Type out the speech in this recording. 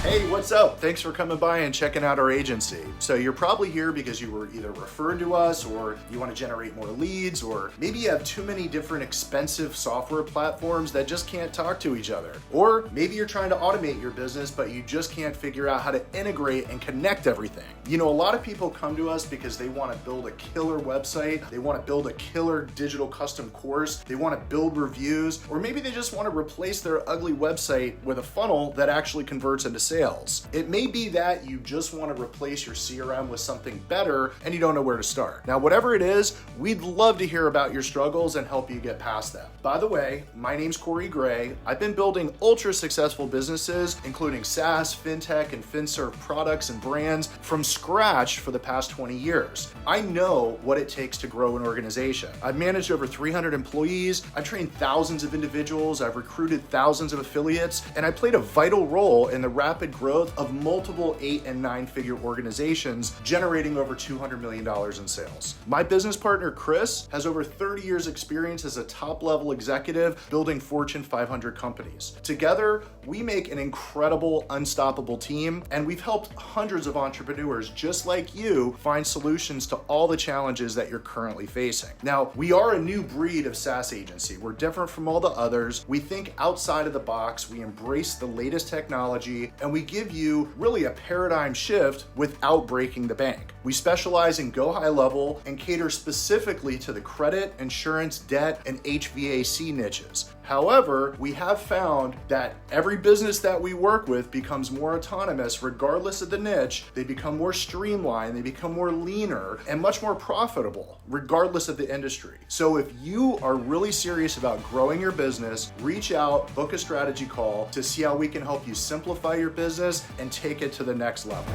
Hey, what's up? Thanks for coming by and checking out our agency. So you're probably here because you were either referred to us, or you want to generate more leads, or maybe you have too many different expensive software platforms that just can't talk to each other. Or maybe you're trying to automate your business, but you just can't figure out how to integrate and connect everything. You know, a lot of people come to us because they want to build a killer website, they want to build a killer digital custom course, they want to build reviews, or maybe they just want to replace their ugly website with a funnel that actually converts into sales. It may be that you just want to replace your CRM with something better and you don't know where to start. Now, whatever it is, we'd love to hear about your struggles and help you get past them. By the way, my name's Corey Gray. I've been building ultra successful businesses, including SaaS, FinTech, and FinServe products and brands from scratch for the past 20 years. I know what it takes to grow an organization. I've managed over 300 employees, I've trained thousands of individuals, I've recruited thousands of affiliates, and I played a vital role in the rapid growth of multiple 8- and 9-figure organizations generating over $200 million in sales. My business partner, Chris, has over 30 years experience as a top-level executive building Fortune 500 companies. Together, we make an incredible, unstoppable team, and we've helped hundreds of entrepreneurs just like you find solutions to all the challenges that you're currently facing. Now, we are a new breed of SaaS agency. We're different from all the others. We think outside of the box, we embrace the latest technology, and we give you really a paradigm shift without breaking the bank. We specialize in go high level and cater specifically to the credit, insurance, debt, and HVAC niches. However, we have found that every business that we work with becomes more autonomous regardless of the niche. They become more streamlined, they become more leaner, and much more profitable regardless of the industry. So if you are really serious about growing your business, reach out, book a strategy call to see how we can help you simplify your business and take it to the next level.